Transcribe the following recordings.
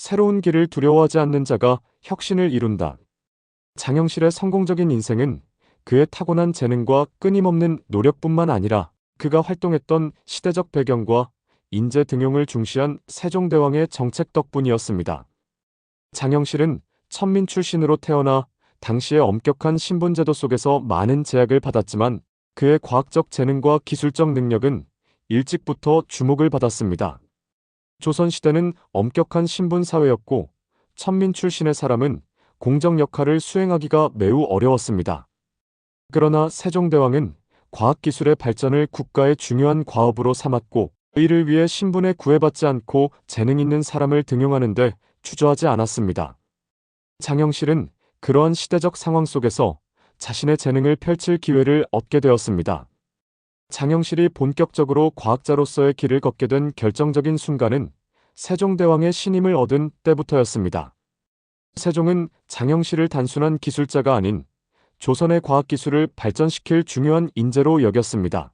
새로운 길을 두려워하지 않는 자가 혁신을 이룬다. 장영실의 성공적인 인생은 그의 타고난 재능과 끊임없는 노력뿐만 아니라 그가 활동했던 시대적 배경과 인재 등용을 중시한 세종대왕의 정책 덕분이었습니다. 장영실은 천민 출신으로 태어나 당시의 엄격한 신분제도 속에서 많은 제약을 받았지만 그의 과학적 재능과 기술적 능력은 일찍부터 주목을 받았습니다. 조선시대는 엄격한 신분 사회였고 천민 출신의 사람은 공적 역할을 수행하기가 매우 어려웠습니다. 그러나 세종대왕은 과학기술의 발전을 국가의 중요한 과업으로 삼았고 이를 위해 신분에 구애받지 않고 재능 있는 사람을 등용하는 데 주저하지 않았습니다. 장영실은 그러한 시대적 상황 속에서 자신의 재능을 펼칠 기회를 얻게 되었습니다. 장영실이 본격적으로 과학자로서의 길을 걷게 된 결정적인 순간은 세종대왕의 신임을 얻은 때부터였습니다. 세종은 장영실을 단순한 기술자가 아닌 조선의 과학기술을 발전시킬 중요한 인재로 여겼습니다.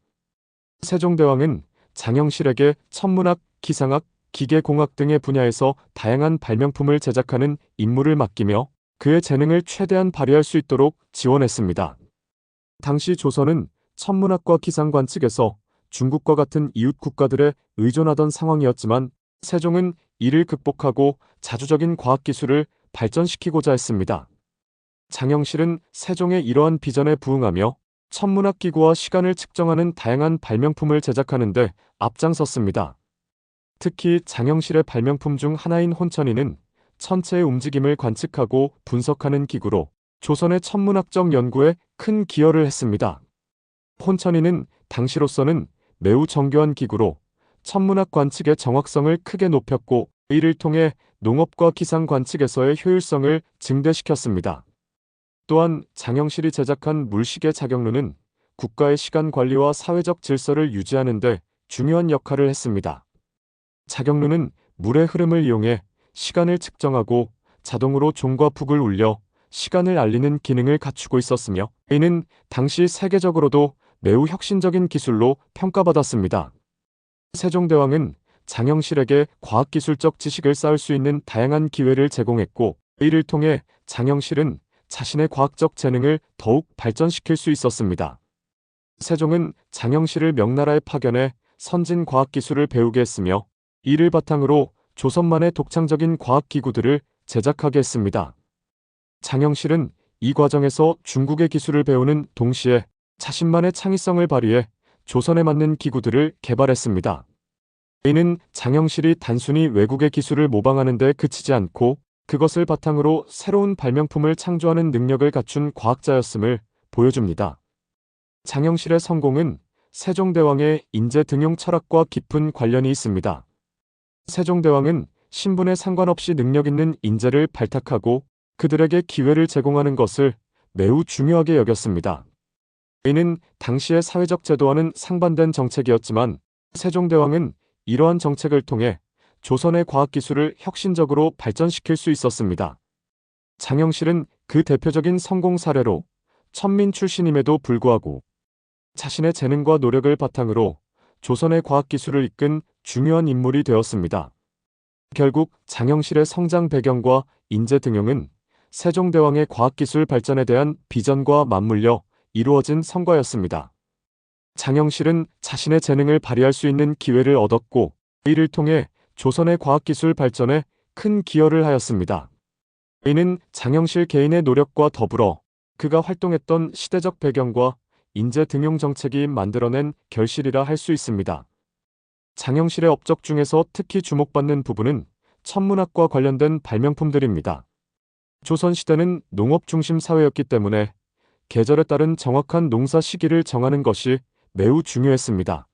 세종대왕은 장영실에게 천문학, 기상학, 기계공학 등의 분야에서 다양한 발명품을 제작하는 임무를 맡기며 그의 재능을 최대한 발휘할 수 있도록 지원했습니다. 당시 조선은 천문학과 기상관 측에서 중국과 같은 이웃 국가들에 의존하던 상황이었지만 세종은 이를 극복하고 자주적인 과학기술을 발전시키고자 했습니다. 장영실은 세종의 이러한 비전에 부응하며 천문학 기구와 시간을 측정하는 다양한 발명품을 제작하는 데 앞장섰습니다. 특히 장영실의 발명품 중 하나인 혼천이는 천체의 움직임을 관측하고 분석하는 기구로 조선의 천문학적 연구에 큰 기여를 했습니다. 혼천이는 당시로서는 매우 정교한 기구로 천문학 관측의 정확성을 크게 높였고 이를 통해 농업과 기상 관측에서의 효율성을 증대시켰습니다. 또한 장영실이 제작한 물시계 자경루는 국가의 시간 관리와 사회적 질서를 유지하는 데 중요한 역할을 했습니다. 자경루는 물의 흐름을 이용해 시간을 측정하고 자동으로 종과 북을 울려 시간을 알리는 기능을 갖추고 있었으며 이는 당시 세계적으로도 매우 혁신적인 기술로 평가받았습니다. 세종대왕은 장영실에게 과학기술적 지식을 쌓을 수 있는 다양한 기회를 제공했고 이를 통해 장영실은 자신의 과학적 재능을 더욱 발전시킬 수 있었습니다. 세종은 장영실을 명나라에 파견해 선진 과학기술을 배우게 했으며 이를 바탕으로 조선만의 독창적인 과학기구들을 제작하게 했습니다. 장영실은 이 과정에서 중국의 기술을 배우는 동시에 자신만의 창의성을 발휘해 조선에 맞는 기구들을 개발했습니다. 이는 장영실이 단순히 외국의 기술을 모방하는 데 그치지 않고 그것을 바탕으로 새로운 발명품을 창조하는 능력을 갖춘 과학자였음을 보여줍니다. 장영실의 성공은 세종대왕의 인재 등용 철학과 깊은 관련이 있습니다. 세종대왕은 신분에 상관없이 능력 있는 인재를 발탁하고 그들에게 기회를 제공하는 것을 매우 중요하게 여겼습니다. 이는 당시의 사회적 제도와는 상반된 정책이었지만 세종대왕은 이러한 정책을 통해 조선의 과학기술을 혁신적으로 발전시킬 수 있었습니다. 장영실은 그 대표적인 성공 사례로 천민 출신임에도 불구하고 자신의 재능과 노력을 바탕으로 조선의 과학기술을 이끈 중요한 인물이 되었습니다. 결국 장영실의 성장 배경과 인재 등용은 세종대왕의 과학기술 발전에 대한 비전과 맞물려 이루어진 성과였습니다. 장영실은 자신의 재능을 발휘할 수 있는 기회를 얻었고 이를 통해 조선의 과학기술 발전에 큰 기여를 하였습니다. 이는 장영실 개인의 노력과 더불어 그가 활동했던 시대적 배경과 인재 등용 정책이 만들어낸 결실이라 할 수 있습니다. 장영실의 업적 중에서 특히 주목받는 부분은 천문학과 관련된 발명품들입니다. 조선시대는 농업 중심 사회였기 때문에 계절에 따른 정확한 농사 시기를 정하는 것이 매우 중요했습니다.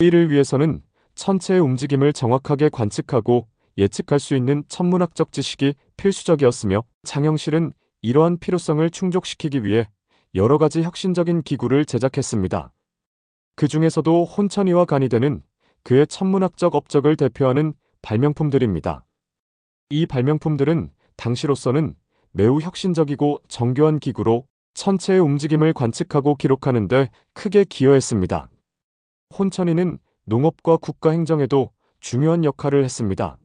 이를 위해서는 천체의 움직임을 정확하게 관측하고 예측할 수 있는 천문학적 지식이 필수적이었으며 장영실은 이러한 필요성을 충족시키기 위해 여러 가지 혁신적인 기구를 제작했습니다. 그 중에서도 혼천이와 간이대는 그의 천문학적 업적을 대표하는 발명품들입니다. 이 발명품들은 당시로서는 매우 혁신적이고 정교한 기구로 천체의 움직임을 관측하고 기록하는 데 크게 기여했습니다. 혼천이는 농업과 국가 행정에도 중요한 역할을 했습니다.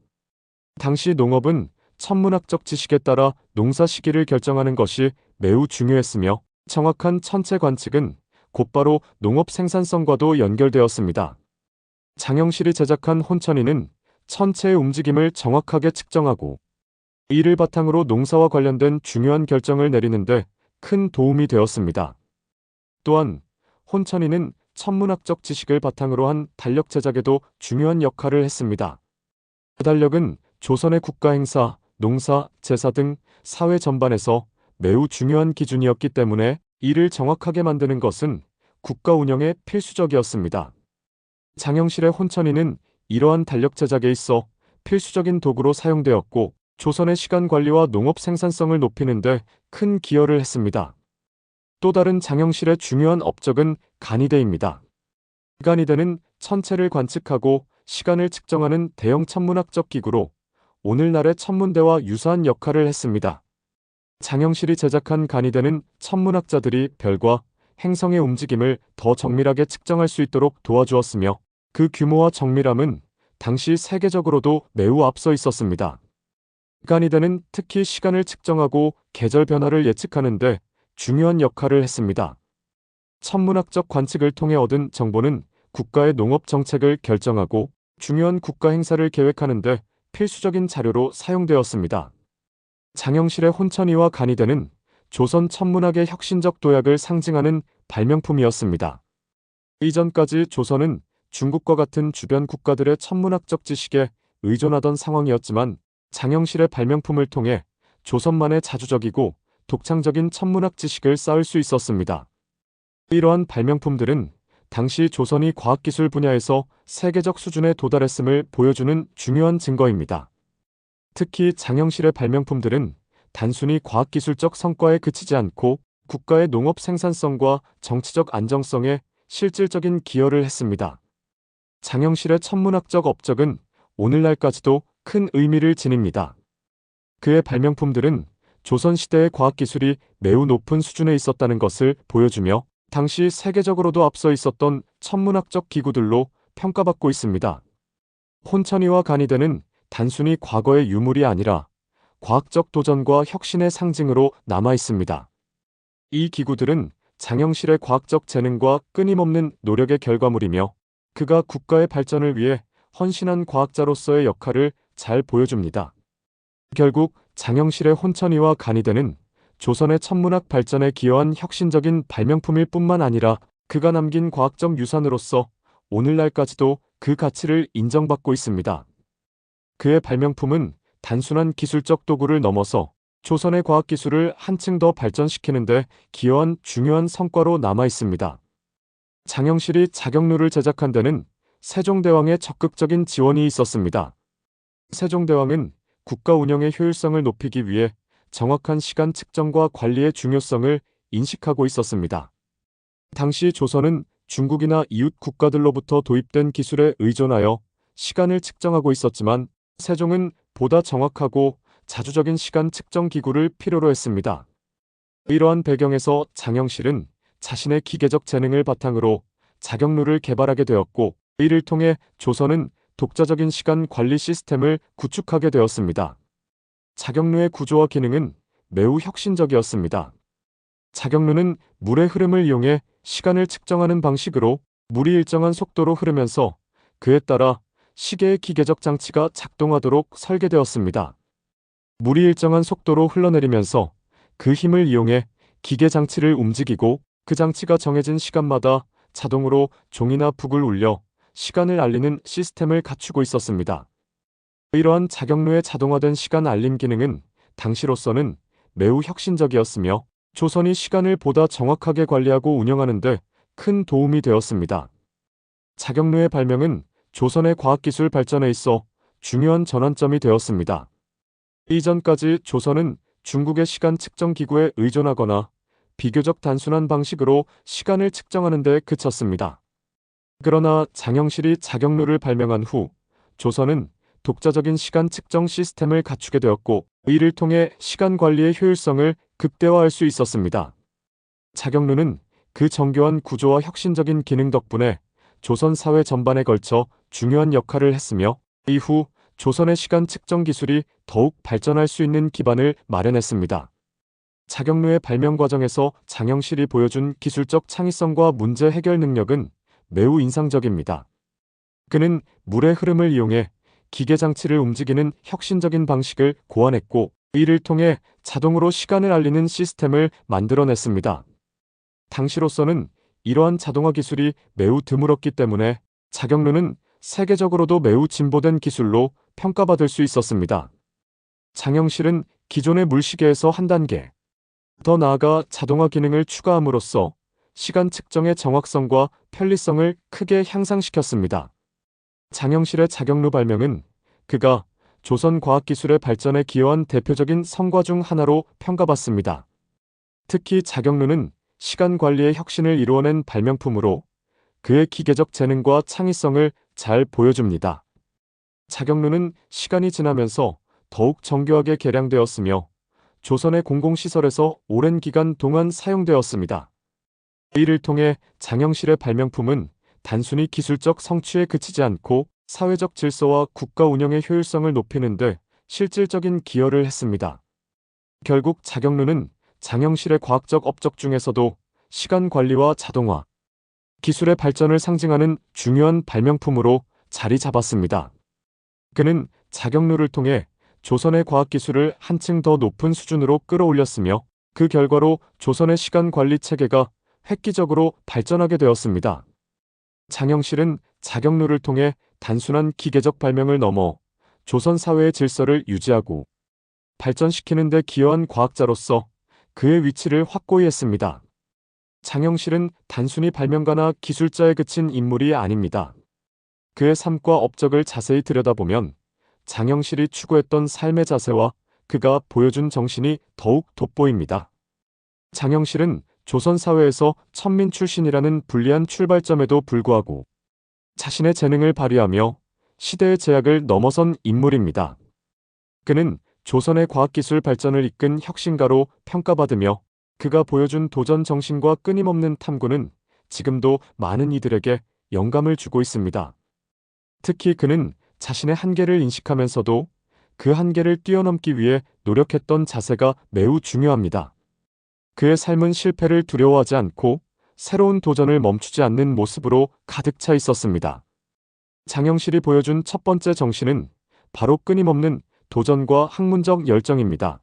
당시 농업은 천문학적 지식에 따라 농사 시기를 결정하는 것이 매우 중요했으며 정확한 천체 관측은 곧바로 농업 생산성과도 연결되었습니다. 장영실이 제작한 혼천이는 천체의 움직임을 정확하게 측정하고 이를 바탕으로 농사와 관련된 중요한 결정을 내리는데 큰 도움이 되었습니다. 또한 혼천이는 천문학적 지식을 바탕으로 한 달력 제작에도 중요한 역할을 했습니다. 그 달력은 조선의 국가 행사, 농사, 제사 등 사회 전반에서 매우 중요한 기준이었기 때문에 이를 정확하게 만드는 것은 국가 운영에 필수적이었습니다. 장영실의 혼천이는 이러한 달력 제작에 있어 필수적인 도구로 사용되었고 조선의 시간 관리와 농업 생산성을 높이는 데 큰 기여를 했습니다. 또 다른 장영실의 중요한 업적은 간이대입니다. 간이대는 천체를 관측하고 시간을 측정하는 대형 천문학적 기구로 오늘날의 천문대와 유사한 역할을 했습니다. 장영실이 제작한 간이대는 천문학자들이 별과 행성의 움직임을 더 정밀하게 측정할 수 있도록 도와주었으며 그 규모와 정밀함은 당시 세계적으로도 매우 앞서 있었습니다. 간이대는 특히 시간을 측정하고 계절 변화를 예측하는 데 중요한 역할을 했습니다. 천문학적 관측을 통해 얻은 정보는 국가의 농업 정책을 결정하고 중요한 국가 행사를 계획하는 데 필수적인 자료로 사용되었습니다. 장영실의 혼천이와 간이대는 조선 천문학의 혁신적 도약을 상징하는 발명품이었습니다. 이전까지 조선은 중국과 같은 주변 국가들의 천문학적 지식에 의존하던 상황이었지만 장영실의 발명품을 통해 조선만의 자주적이고 독창적인 천문학 지식을 쌓을 수 있었습니다. 이러한 발명품들은 당시 조선이 과학기술 분야에서 세계적 수준에 도달했음을 보여주는 중요한 증거입니다. 특히 장영실의 발명품들은 단순히 과학기술적 성과에 그치지 않고 국가의 농업 생산성과 정치적 안정성에 실질적인 기여를 했습니다. 장영실의 천문학적 업적은 오늘날까지도 큰 의미를 지닙니다. 그의 발명품들은 조선시대의 과학기술이 매우 높은 수준에 있었다는 것을 보여주며 당시 세계적으로도 앞서 있었던 천문학적 기구들로 평가받고 있습니다. 혼천이와 간이대는 단순히 과거의 유물이 아니라 과학적 도전과 혁신의 상징으로 남아 있습니다. 이 기구들은 장영실의 과학적 재능과 끊임없는 노력의 결과물이며 그가 국가의 발전을 위해 헌신한 과학자로서의 역할을 잘 보여줍니다. 결국 장영실의 혼천이와 간이대는 조선의 천문학 발전에 기여한 혁신적인 발명품일 뿐만 아니라 그가 남긴 과학적 유산으로서 오늘날까지도 그 가치를 인정받고 있습니다. 그의 발명품은 단순한 기술적 도구를 넘어서 조선의 과학기술을 한층 더 발전시키는 데 기여한 중요한 성과로 남아 있습니다. 장영실이 자경루를 제작한 데는 세종대왕의 적극적인 지원이 있었습니다. 세종대왕은 국가 운영의 효율성을 높이기 위해 정확한 시간 측정과 관리의 중요성을 인식하고 있었습니다. 당시 조선은 중국이나 이웃 국가들로부터 도입된 기술에 의존하여 시간을 측정하고 있었지만 세종은 보다 정확하고 자주적인 시간 측정 기구를 필요로 했습니다. 이러한 배경에서 장영실은 자신의 기계적 재능을 바탕으로 자경루를 개발하게 되었고 이를 통해 조선은 독자적인 시간 관리 시스템을 구축하게 되었습니다. 자경루의 구조와 기능은 매우 혁신적이었습니다. 자경루는 물의 흐름을 이용해 시간을 측정하는 방식으로 물이 일정한 속도로 흐르면서 그에 따라 시계의 기계적 장치가 작동하도록 설계되었습니다. 물이 일정한 속도로 흘러내리면서 그 힘을 이용해 기계 장치를 움직이고 그 장치가 정해진 시간마다 자동으로 종이나 북을 울려 시간을 알리는 시스템을 갖추고 있었습니다. 이러한 자경루의 자동화된 시간 알림 기능은 당시로서는 매우 혁신적이었으며 조선이 시간을 보다 정확하게 관리하고 운영하는 데 큰 도움이 되었습니다. 자경루의 발명은 조선의 과학기술 발전에 있어 중요한 전환점이 되었습니다. 이전까지 조선은 중국의 시간 측정 기구에 의존하거나 비교적 단순한 방식으로 시간을 측정하는 데 그쳤습니다. 그러나 장영실이 자경루를 발명한 후 조선은 독자적인 시간 측정 시스템을 갖추게 되었고 이를 통해 시간 관리의 효율성을 극대화할 수 있었습니다. 자경루는 그 정교한 구조와 혁신적인 기능 덕분에 조선 사회 전반에 걸쳐 중요한 역할을 했으며 이후 조선의 시간 측정 기술이 더욱 발전할 수 있는 기반을 마련했습니다. 자경루의 발명 과정에서 장영실이 보여준 기술적 창의성과 문제 해결 능력은 매우 인상적입니다. 그는 물의 흐름을 이용해 기계 장치를 움직이는 혁신적인 방식을 고안했고, 이를 통해 자동으로 시간을 알리는 시스템을 만들어냈습니다. 당시로서는 이러한 자동화 기술이 매우 드물었기 때문에 자경루는 세계적으로도 매우 진보된 기술로 평가받을 수 있었습니다. 장영실은 기존의 물시계에서 한 단계 더 나아가 자동화 기능을 추가함으로써 시간 측정의 정확성과 편리성을 크게 향상시켰습니다. 장영실의 자경루 발명은 그가 조선 과학기술의 발전에 기여한 대표적인 성과 중 하나로 평가받습니다. 특히 자경루는 시간 관리의 혁신을 이루어낸 발명품으로 그의 기계적 재능과 창의성을 잘 보여줍니다. 자경루는 시간이 지나면서 더욱 정교하게 개량되었으며 조선의 공공시설에서 오랜 기간 동안 사용되었습니다. 이를 통해 장영실의 발명품은 단순히 기술적 성취에 그치지 않고 사회적 질서와 국가 운영의 효율성을 높이는 데 실질적인 기여를 했습니다. 결국 자경루는 장영실의 과학적 업적 중에서도 시간 관리와 자동화, 기술의 발전을 상징하는 중요한 발명품으로 자리 잡았습니다. 그는 자경루를 통해 조선의 과학기술을 한층 더 높은 수준으로 끌어올렸으며 그 결과로 조선의 시간 관리 체계가 획기적으로 발전하게 되었습니다. 장영실은 자경루를 통해 단순한 기계적 발명을 넘어 조선 사회의 질서를 유지하고 발전시키는 데 기여한 과학자로서 그의 위치를 확고히 했습니다. 장영실은 단순히 발명가나 기술자에 그친 인물이 아닙니다. 그의 삶과 업적을 자세히 들여다보면 장영실이 추구했던 삶의 자세와 그가 보여준 정신이 더욱 돋보입니다. 장영실은 조선 사회에서 천민 출신이라는 불리한 출발점에도 불구하고 자신의 재능을 발휘하며 시대의 제약을 넘어선 인물입니다. 그는 조선의 과학기술 발전을 이끈 혁신가로 평가받으며 그가 보여준 도전 정신과 끊임없는 탐구는 지금도 많은 이들에게 영감을 주고 있습니다. 특히 그는 자신의 한계를 인식하면서도 그 한계를 뛰어넘기 위해 노력했던 자세가 매우 중요합니다. 그의 삶은 실패를 두려워하지 않고 새로운 도전을 멈추지 않는 모습으로 가득 차 있었습니다. 장영실이 보여준 첫 번째 정신은 바로 끊임없는 도전과 학문적 열정입니다.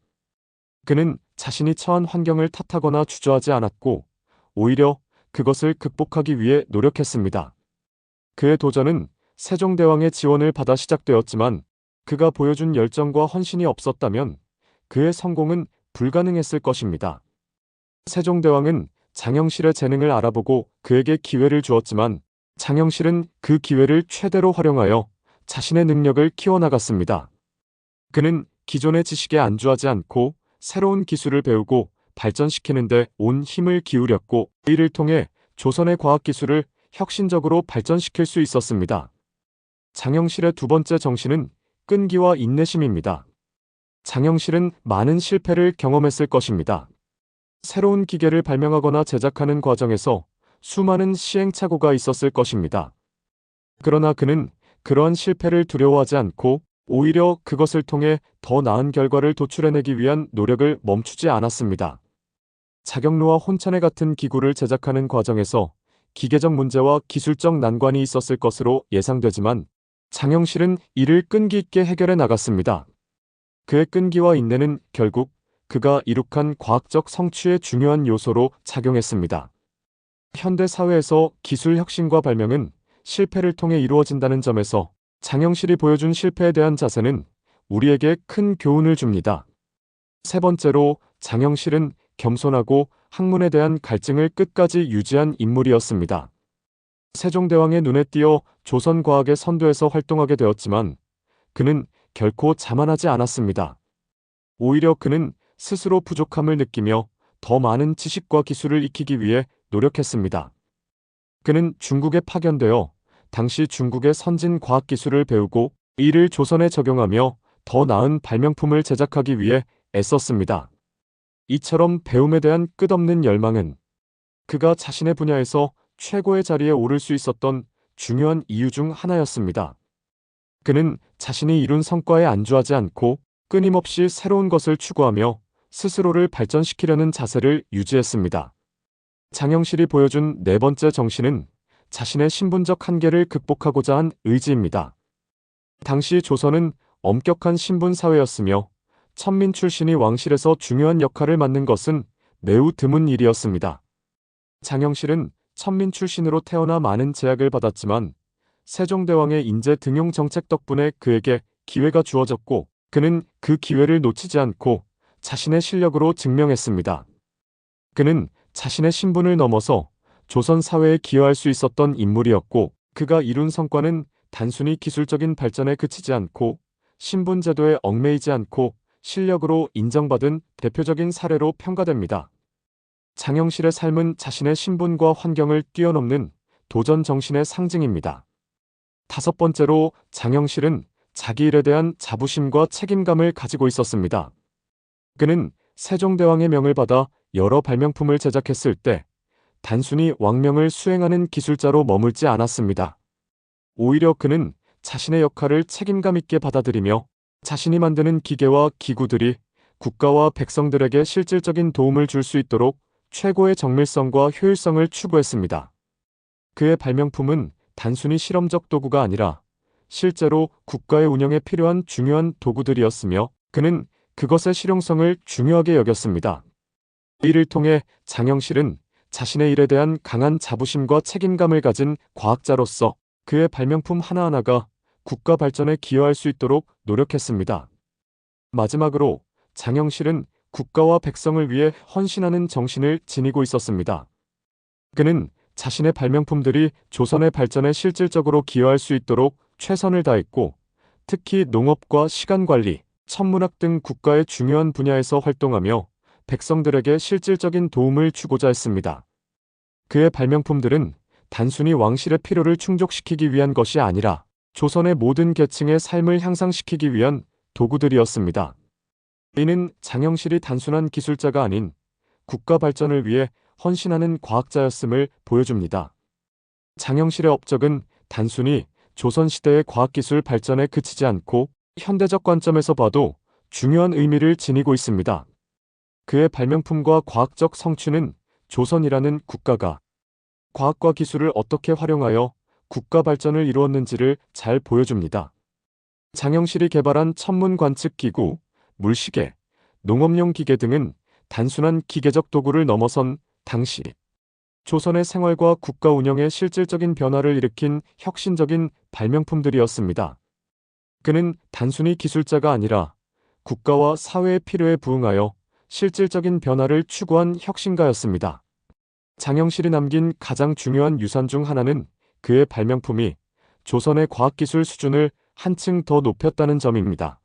그는 자신이 처한 환경을 탓하거나 주저하지 않았고 오히려 그것을 극복하기 위해 노력했습니다. 그의 도전은 세종대왕의 지원을 받아 시작되었지만 그가 보여준 열정과 헌신이 없었다면 그의 성공은 불가능했을 것입니다. 세종대왕은 장영실의 재능을 알아보고 그에게 기회를 주었지만 장영실은 그 기회를 최대로 활용하여 자신의 능력을 키워나갔습니다. 그는 기존의 지식에 안주하지 않고 새로운 기술을 배우고 발전시키는 데 온 힘을 기울였고 이를 통해 조선의 과학기술을 혁신적으로 발전시킬 수 있었습니다. 장영실의 두 번째 정신은 끈기와 인내심입니다. 장영실은 많은 실패를 경험했을 것입니다. 새로운 기계를 발명하거나 제작하는 과정에서 수많은 시행착오가 있었을 것입니다. 그러나 그는 그러한 실패를 두려워하지 않고 오히려 그것을 통해 더 나은 결과를 도출해내기 위한 노력을 멈추지 않았습니다. 자경루와 혼천에 같은 기구를 제작하는 과정에서 기계적 문제와 기술적 난관이 있었을 것으로 예상되지만 장영실은 이를 끈기 있게 해결해 나갔습니다. 그의 끈기와 인내는 결국 그가 이룩한 과학적 성취의 중요한 요소로 작용했습니다. 현대 사회에서 기술 혁신과 발명은 실패를 통해 이루어진다는 점에서 장영실이 보여준 실패에 대한 자세는 우리에게 큰 교훈을 줍니다. 세 번째로 장영실은 겸손하고 학문에 대한 갈증을 끝까지 유지한 인물이었습니다. 세종대왕의 눈에 띄어 조선과학의 선두에서 활동하게 되었지만 그는 결코 자만하지 않았습니다. 오히려 그는 스스로 부족함을 느끼며 더 많은 지식과 기술을 익히기 위해 노력했습니다. 그는 중국에 파견되어 당시 중국의 선진 과학기술을 배우고 이를 조선에 적용하며 더 나은 발명품을 제작하기 위해 애썼습니다. 이처럼 배움에 대한 끝없는 열망은 그가 자신의 분야에서 최고의 자리에 오를 수 있었던 중요한 이유 중 하나였습니다. 그는 자신이 이룬 성과에 안주하지 않고 끊임없이 새로운 것을 추구하며 스스로를 발전시키려는 자세를 유지했습니다. 장영실이 보여준 네 번째 정신은 자신의 신분적 한계를 극복하고자 한 의지입니다. 당시 조선은 엄격한 신분 사회였으며 천민 출신이 왕실에서 중요한 역할을 맡는 것은 매우 드문 일이었습니다. 장영실은 천민 출신으로 태어나 많은 제약을 받았지만 세종대왕의 인재 등용 정책 덕분에 그에게 기회가 주어졌고 그는 그 기회를 놓치지 않고 자신의 실력으로 증명했습니다. 그는 자신의 신분을 넘어서 조선 사회에 기여할 수 있었던 인물이었고 그가 이룬 성과는 단순히 기술적인 발전에 그치지 않고 신분 제도에 얽매이지 않고 실력으로 인정받은 대표적인 사례로 평가됩니다. 장영실의 삶은 자신의 신분과 환경을 뛰어넘는 도전 정신의 상징입니다. 다섯 번째로 장영실은 자기 일에 대한 자부심과 책임감을 가지고 있었습니다. 그는 세종대왕의 명을 받아 여러 발명품을 제작했을 때 단순히 왕명을 수행하는 기술자로 머물지 않았습니다. 오히려 그는 자신의 역할을 책임감 있게 받아들이며 자신이 만드는 기계와 기구들이 국가와 백성들에게 실질적인 도움을 줄 수 있도록 최고의 정밀성과 효율성을 추구했습니다. 그의 발명품은 단순히 실험적 도구가 아니라 실제로 국가의 운영에 필요한 중요한 도구들이었으며 그는 그것의 실용성을 중요하게 여겼습니다. 이를 통해 장영실은 자신의 일에 대한 강한 자부심과 책임감을 가진 과학자로서 그의 발명품 하나하나가 국가 발전에 기여할 수 있도록 노력했습니다. 마지막으로 장영실은 국가와 백성을 위해 헌신하는 정신을 지니고 있었습니다. 그는 자신의 발명품들이 조선의 발전에 실질적으로 기여할 수 있도록 최선을 다했고 특히 농업과 시간관리, 천문학 등 국가의 중요한 분야에서 활동하며 백성들에게 실질적인 도움을 주고자 했습니다. 그의 발명품들은 단순히 왕실의 필요를 충족시키기 위한 것이 아니라 조선의 모든 계층의 삶을 향상시키기 위한 도구들이었습니다. 이는 장영실이 단순한 기술자가 아닌 국가 발전을 위해 헌신하는 과학자였음을 보여줍니다. 장영실의 업적은 단순히 조선시대의 과학기술 발전에 그치지 않고 현대적 관점에서 봐도 중요한 의미를 지니고 있습니다. 그의 발명품과 과학적 성취는 조선이라는 국가가 과학과 기술을 어떻게 활용하여 국가 발전을 이루었는지를 잘 보여줍니다. 장영실이 개발한 천문 관측 기구, 물시계, 농업용 기계 등은 단순한 기계적 도구를 넘어선 당시 조선의 생활과 국가 운영에 실질적인 변화를 일으킨 혁신적인 발명품들이었습니다. 그는 단순히 기술자가 아니라 국가와 사회의 필요에 부응하여 실질적인 변화를 추구한 혁신가였습니다. 장영실이 남긴 가장 중요한 유산 중 하나는 그의 발명품이 조선의 과학기술 수준을 한층 더 높였다는 점입니다.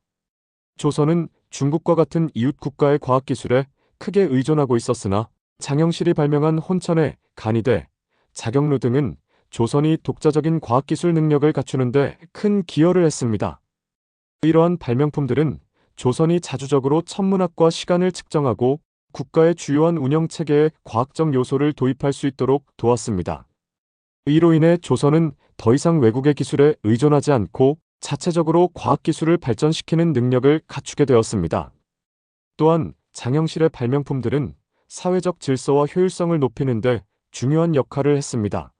조선은 중국과 같은 이웃 국가의 과학기술에 크게 의존하고 있었으나 장영실이 발명한 혼천의 간이대, 자경루 등은 조선이 독자적인 과학기술 능력을 갖추는 데 큰 기여를 했습니다. 이러한 발명품들은 조선이 자주적으로 천문학과 시간을 측정하고 국가의 주요한 운영체계에 과학적 요소를 도입할 수 있도록 도왔습니다. 이로 인해 조선은 더 이상 외국의 기술에 의존하지 않고 자체적으로 과학기술을 발전시키는 능력을 갖추게 되었습니다. 또한 장영실의 발명품들은 사회적 질서와 효율성을 높이는 데 중요한 역할을 했습니다.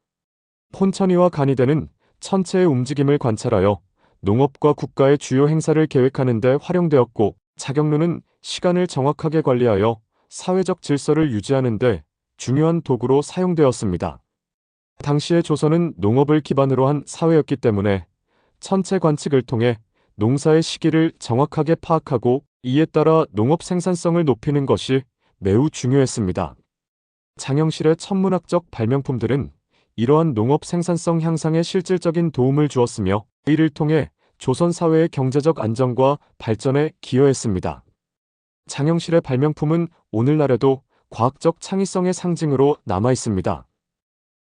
혼천이와 간이대는 천체의 움직임을 관찰하여 농업과 국가의 주요 행사를 계획하는 데 활용되었고 자경루는 시간을 정확하게 관리하여 사회적 질서를 유지하는 데 중요한 도구로 사용되었습니다. 당시의 조선은 농업을 기반으로 한 사회였기 때문에 천체 관측을 통해 농사의 시기를 정확하게 파악하고 이에 따라 농업 생산성을 높이는 것이 매우 중요했습니다. 장영실의 천문학적 발명품들은 이러한 농업 생산성 향상에 실질적인 도움을 주었으며 이를 통해 조선 사회의 경제적 안정과 발전에 기여했습니다. 장영실의 발명품은 오늘날에도 과학적 창의성의 상징으로 남아 있습니다.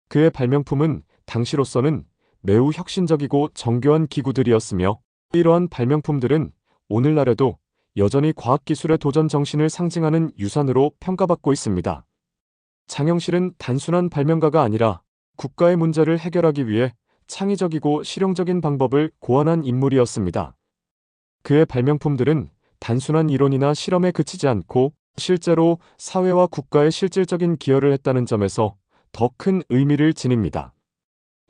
그의 발명품은 당시로서는 매우 혁신적이고 정교한 기구들이었으며 이러한 발명품들은 오늘날에도 여전히 과학기술의 도전 정신을 상징하는 유산으로 평가받고 있습니다. 장영실은 단순한 발명가가 아니라 국가의 문제를 해결하기 위해 창의적이고 실용적인 방법을 고안한 인물이었습니다. 그의 발명품들은 단순한 이론이나 실험에 그치지 않고 실제로 사회와 국가에 실질적인 기여를 했다는 점에서 더 큰 의미를 지닙니다.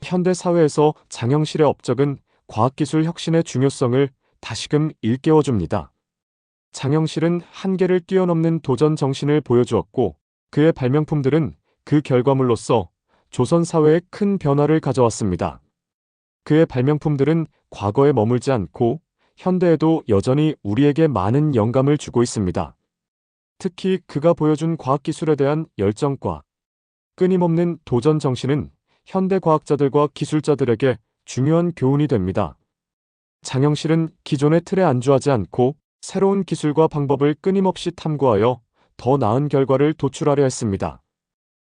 현대 사회에서 장영실의 업적은 과학기술 혁신의 중요성을 다시금 일깨워줍니다. 장영실은 한계를 뛰어넘는 도전 정신을 보여주었고, 그의 발명품들은 그 결과물로서 조선 사회에 큰 변화를 가져왔습니다. 그의 발명품들은 과거에 머물지 않고 현대에도 여전히 우리에게 많은 영감을 주고 있습니다. 특히 그가 보여준 과학기술에 대한 열정과 끊임없는 도전 정신은 현대 과학자들과 기술자들에게 중요한 교훈이 됩니다. 장영실은 기존의 틀에 안주하지 않고 새로운 기술과 방법을 끊임없이 탐구하여 더 나은 결과를 도출하려 했습니다.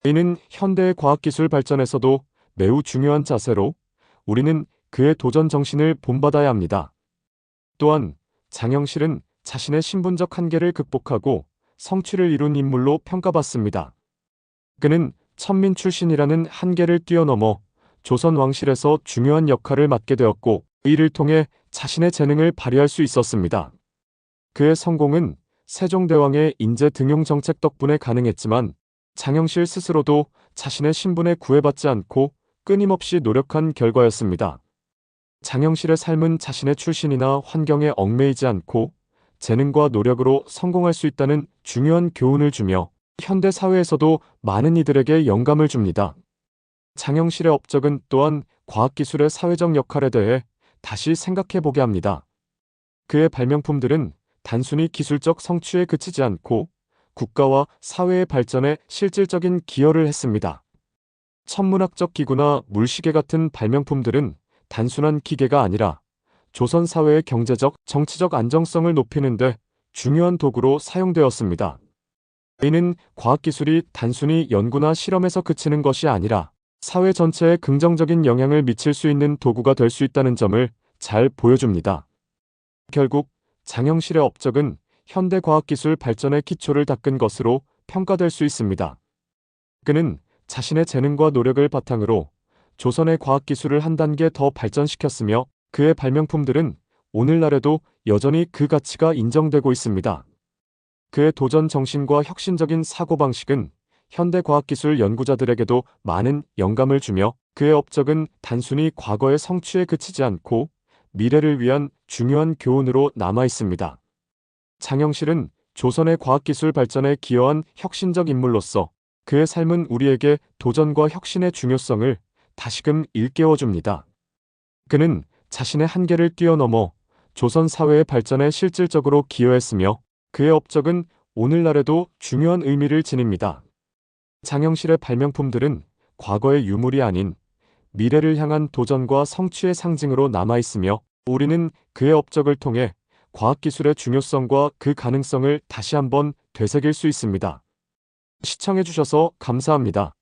이는 현대의 과학기술 발전에서도 매우 중요한 자세로 우리는 그의 도전 정신을 본받아야 합니다. 또한 장영실은 자신의 신분적 한계를 극복하고 성취를 이룬 인물로 평가받습니다. 그는 천민 출신이라는 한계를 뛰어넘어 조선 왕실에서 중요한 역할을 맡게 되었고, 이를 통해 자신의 재능을 발휘할 수 있었습니다. 그의 성공은 세종대왕의 인재 등용 정책 덕분에 가능했지만, 장영실 스스로도 자신의 신분에 구애받지 않고 끊임없이 노력한 결과였습니다. 장영실의 삶은 자신의 출신이나 환경에 얽매이지 않고 재능과 노력으로 성공할 수 있다는 중요한 교훈을 주며 현대 사회에서도 많은 이들에게 영감을 줍니다. 장영실의 업적은 또한 과학기술의 사회적 역할에 대해 다시 생각해보게 합니다. 그의 발명품들은 단순히 기술적 성취에 그치지 않고 국가와 사회의 발전에 실질적인 기여를 했습니다. 천문학적 기구나 물시계 같은 발명품들은 단순한 기계가 아니라 조선 사회의 경제적, 정치적 안정성을 높이는 데 중요한 도구로 사용되었습니다. 이는 과학기술이 단순히 연구나 실험에서 그치는 것이 아니라 사회 전체에 긍정적인 영향을 미칠 수 있는 도구가 될 수 있다는 점을 잘 보여줍니다. 결국 장영실의 업적은 현대 과학기술 발전의 기초를 닦은 것으로 평가될 수 있습니다. 그는 자신의 재능과 노력을 바탕으로 조선의 과학기술을 한 단계 더 발전시켰으며, 그의 발명품들은 오늘날에도 여전히 그 가치가 인정되고 있습니다. 그의 도전 정신과 혁신적인 사고방식은 현대 과학기술 연구자들에게도 많은 영감을 주며, 그의 업적은 단순히 과거의 성취에 그치지 않고 미래를 위한 중요한 교훈으로 남아 있습니다. 장영실은 조선의 과학기술 발전에 기여한 혁신적 인물로서 그의 삶은 우리에게 도전과 혁신의 중요성을 다시금 일깨워줍니다. 그는 자신의 한계를 뛰어넘어 조선 사회의 발전에 실질적으로 기여했으며, 그의 업적은 오늘날에도 중요한 의미를 지닙니다. 장영실의 발명품들은 과거의 유물이 아닌 미래를 향한 도전과 성취의 상징으로 남아있으며, 우리는 그의 업적을 통해 과학기술의 중요성과 그 가능성을 다시 한번 되새길 수 있습니다. 시청해주셔서 감사합니다.